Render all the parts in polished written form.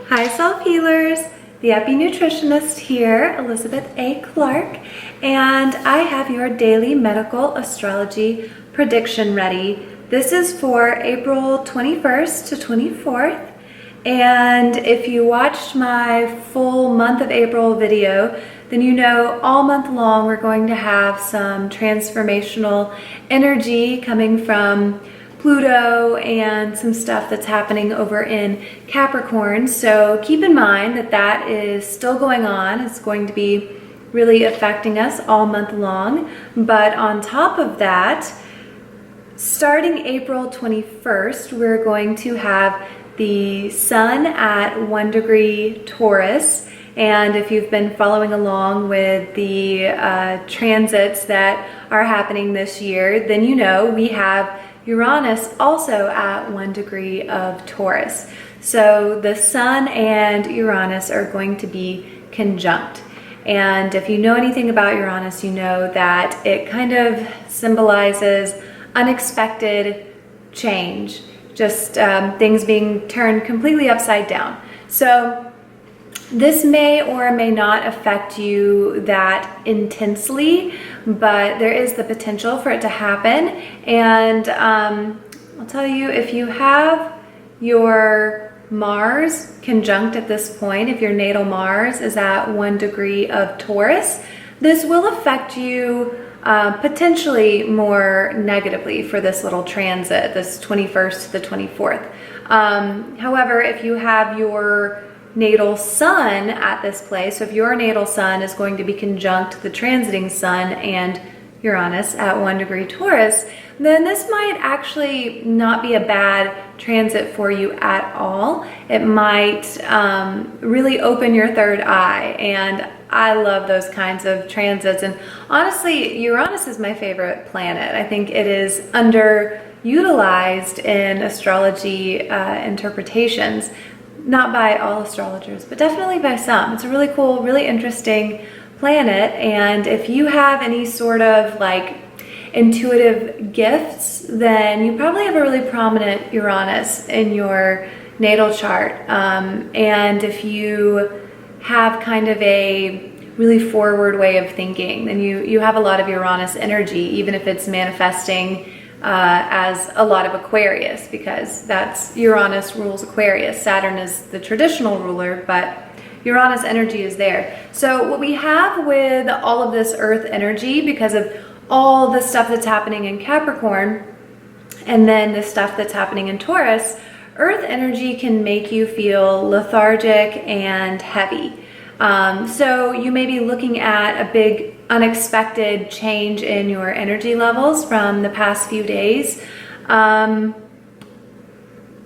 Hi self-healers, the Epi Nutritionist here, Elizabeth A. Clark, and I have your daily medical astrology prediction ready. This is for April 21st to 24th, and if you watched my full month of April video, then you know all month long we're going to have some transformational energy coming from Pluto and some stuff that's happening over in Capricorn. So keep in mind that that is still going on. It's going to be really affecting us all month long. But on top of that, starting April 21st, we're going to have the sun at 1 degree Taurus. And if you've been following along with the transits that are happening this year, then you know we have Uranus also at 1 degree of Taurus. So the sun and Uranus are going to be conjunct. And if you know anything about Uranus, you know that it kind of symbolizes unexpected change, just things being turned completely upside down. So this may or may not affect you that intensely, but there is the potential for it to happen. And I'll tell you, if you have your Mars conjunct at this point, if your natal Mars is at 1 degree of Taurus, this will affect you potentially more negatively for this little transit, this 21st to the 24th. However, if you have your natal sun at this place, so if your natal sun is going to be conjunct the transiting sun and Uranus at 1 degree Taurus, then this might actually not be a bad transit for you at all. It might really open your third eye, and I love those kinds of transits. And honestly, Uranus is my favorite planet. I think it is underutilized in astrology interpretations. Not by all astrologers, but definitely by some. It's a really cool, really interesting planet. And if you have any sort of like intuitive gifts, then you probably have a really prominent Uranus in your natal chart. And if you have kind of a really forward way of thinking, then you have a lot of Uranus energy, even if it's manifesting as a lot of Aquarius, because that's Uranus rules Aquarius. Saturn is the traditional ruler, but Uranus energy is there. So what we have with all of this earth energy, because of all the stuff that's happening in Capricorn and then the stuff that's happening in Taurus, earth energy can make you feel lethargic and heavy. So you may be looking at a big unexpected change in your energy levels from the past few days.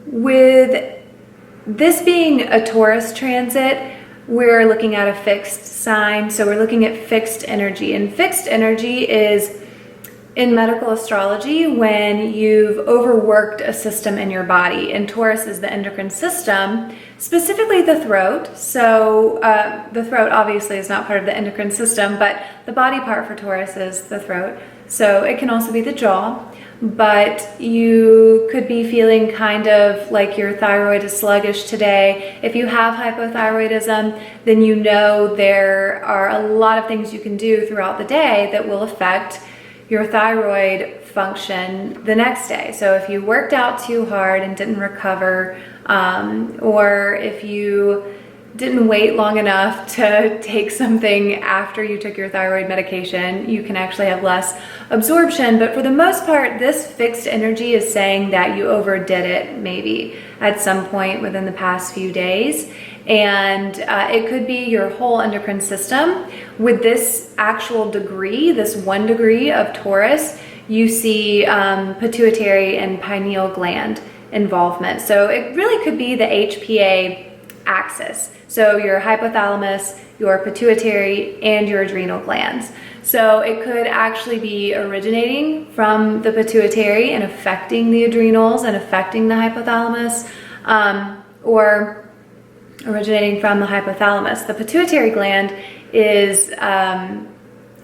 With this being a Taurus transit, we're looking at a fixed sign. So we're looking at fixed energy, and fixed energy is in medical astrology when you've overworked a system in your body. And Taurus is the endocrine system, specifically the throat. So the throat obviously is not part of the endocrine system, but the body part for Taurus is the throat. So it can also be the jaw, but you could be feeling kind of like your thyroid is sluggish today. If you have hypothyroidism, then you know there are a lot of things you can do throughout the day that will affect your thyroid function the next day. So if you worked out too hard and didn't recover, or if you didn't wait long enough to take something after you took your thyroid medication, you can actually have less absorption. But for the most part, this fixed energy is saying that you overdid it maybe at some point within the past few days. And it could be your whole endocrine system. With this actual degree, this 1 degree of Taurus, you see pituitary and pineal gland involvement. So it really could be the HPA axis. So your hypothalamus, your pituitary, and your adrenal glands. So it could actually be originating from the pituitary and affecting the adrenals and affecting the hypothalamus, or originating from the hypothalamus. The pituitary gland is,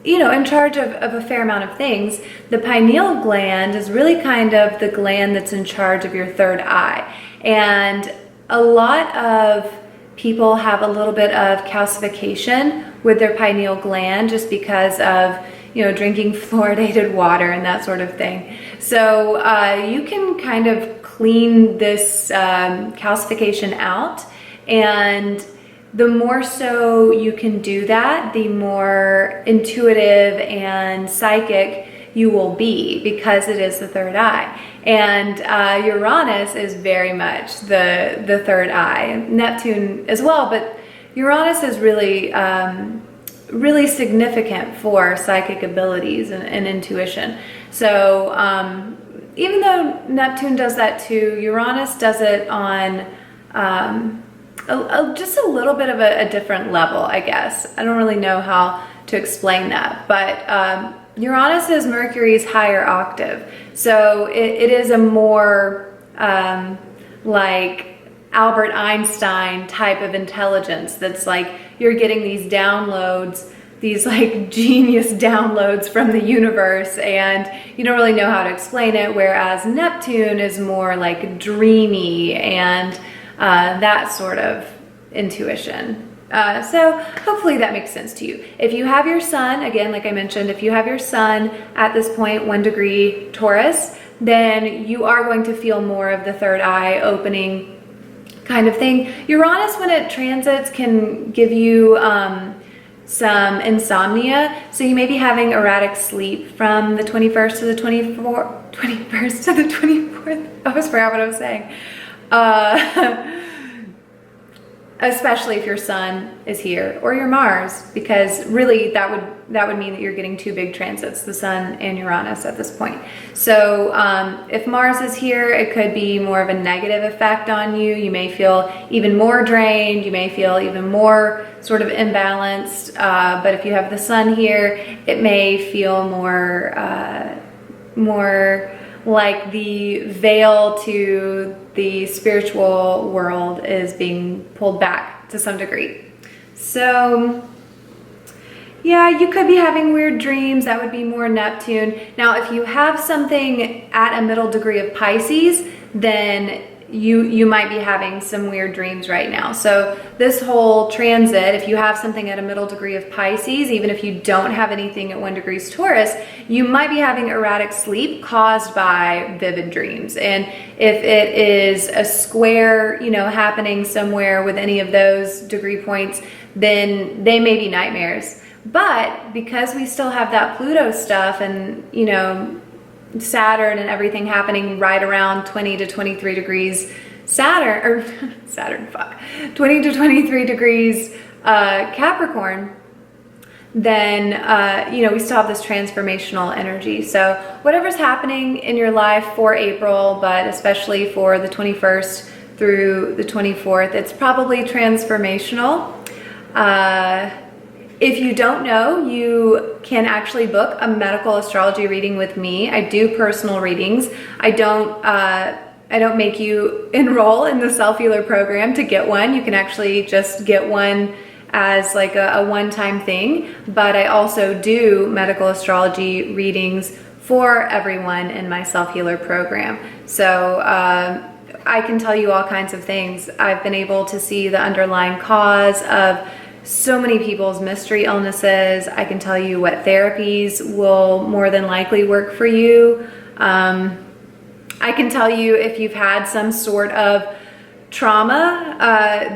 in charge of a fair amount of things. The pineal gland is really kind of the gland that's in charge of your third eye. And a lot of people have a little bit of calcification with their pineal gland just because of, you know, drinking fluoridated water and that sort of thing. So you can kind of clean this calcification out, and the more so you can do that, the more intuitive and psychic you will be, because it is the third eye. And Uranus is very much the third eye, Neptune as well, but Uranus is really really significant for psychic abilities and intuition. So even though Neptune does that too, Uranus does it on just a little bit of a different level, I guess. I don't really know how to explain that, but Uranus is Mercury's higher octave. So it is a more like Albert Einstein type of intelligence that's like you're getting these downloads, these like genius downloads from the universe, and you don't really know how to explain it, whereas Neptune is more like dreamy and that sort of intuition. So hopefully that makes sense to you. If you have your sun, again, like I mentioned, if you have your sun at this point, 1 degree Taurus, then you are going to feel more of the third eye opening kind of thing. Uranus, when it transits, can give you some insomnia. So you may be having erratic sleep from the 21st to the 21st to the 24th. I almost forgot what I was saying. Especially if your sun is here, or your Mars, because really that would mean that you're getting two big transits, the sun and Uranus at this point. So if Mars is here, it could be more of a negative effect on you. You may feel even more drained, you may feel even more sort of imbalanced, but if you have the sun here, it may feel more like the veil to the spiritual world is being pulled back to some degree. So yeah, you could be having weird dreams. That would be more Neptune. Now, if you have something at a middle degree of Pisces, then you might be having some weird dreams right now. So this whole transit, if you have something at a middle degree of Pisces, even if you don't have anything at 1 degree Taurus, you might be having erratic sleep caused by vivid dreams. And if it is a square, you know, happening somewhere with any of those degree points, then they may be nightmares. But because we still have that Pluto stuff and, you know, Saturn and everything happening right around 20 to 23 degrees 20 to 23 degrees Capricorn, then you know, we still have this transformational energy. So whatever's happening in your life for April, but especially for the 21st through the 24th, it's probably transformational. If you don't know, you can actually book a medical astrology reading with me. I do personal readings. I don't make you enroll in the self-healer program to get one. You can actually just get one as like a one-time thing. But I also do medical astrology readings for everyone in my self-healer program. So I can tell you all kinds of things. I've been able to see the underlying cause of so many people's mystery illnesses. I can tell you what therapies will more than likely work for you. I can tell you if you've had some sort of trauma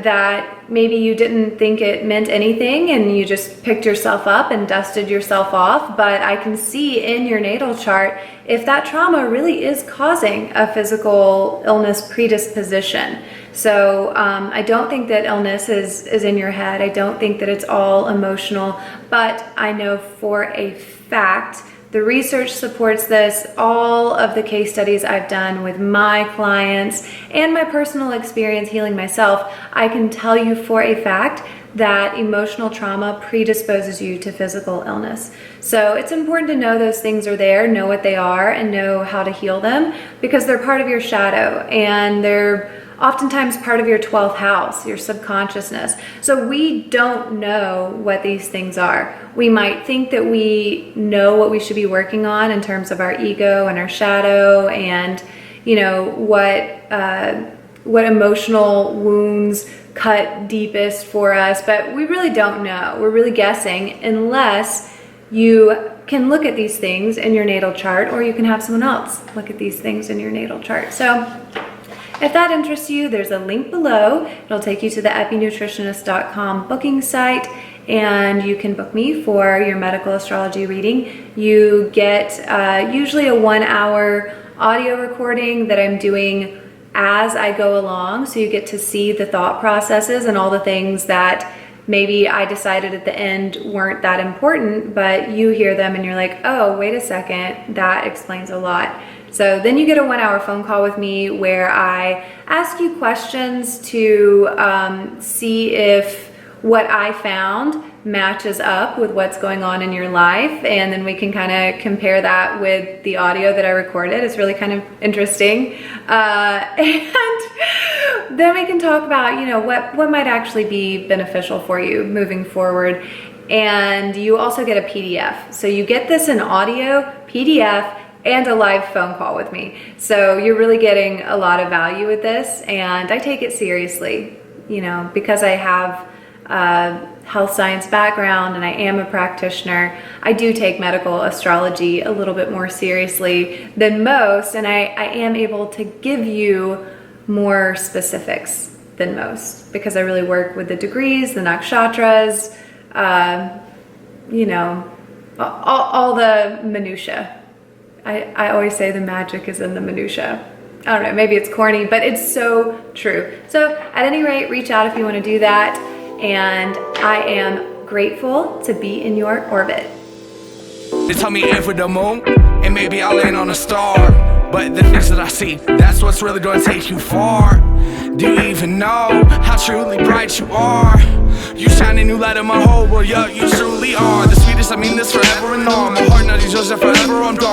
that maybe you didn't think it meant anything and you just picked yourself up and dusted yourself off, but I can see in your natal chart if that trauma really is causing a physical illness predisposition. So I don't think that illness is in your head. I don't think that it's all emotional, but I know for a fact, the research supports this, all of the case studies I've done with my clients and my personal experience healing myself, I can tell you for a fact that emotional trauma predisposes you to physical illness. So it's important to know those things are there, know what they are, and know how to heal them, because they're part of your shadow and they're oftentimes part of your 12th house, your subconsciousness. So we don't know what these things are. We might think that we know what we should be working on in terms of our ego and our shadow, and you know what emotional wounds cut deepest for us, but we really don't know. We're really guessing unless you can look at these things in your natal chart, or you can have someone else look at these things in your natal chart. So if that interests you, there's a link below. It'll take you to the epinutritionist.com booking site, and you can book me for your medical astrology reading. You get usually a 1-hour audio recording that I'm doing as I go along, so you get to see the thought processes and all the things that maybe I decided at the end weren't that important, but you hear them and you're like, oh, wait a second, that explains a lot. So then you get a 1-hour phone call with me where I ask you questions to see if what I found matches up with what's going on in your life, and then we can kind of compare that with the audio that I recorded. It's really kind of interesting. And then we can talk about, you know, what might actually be beneficial for you moving forward. And you also get a PDF. So you get this in audio, PDF, and a live phone call with me. So you're really getting a lot of value with this, and I take it seriously, you know, because I have health science background and I am a practitioner. I do take medical astrology a little bit more seriously than most, and I am able to give you more specifics than most because I really work with the degrees, the nakshatras, you know, all the minutia. I always say the magic is in the minutia. I don't know, maybe it's corny, but it's so true. So at any rate, reach out if you want to do that. And I am grateful to be in your orbit. They tell me aim for the moon, and maybe I'll land on a star. But the things that I see, that's what's really gonna take you far. Do you even know how truly bright you are? You shine a new light in my whole world, yeah, you truly are. The sweetest, I mean this forever and all. My heart, not yours, and forever I'm dark.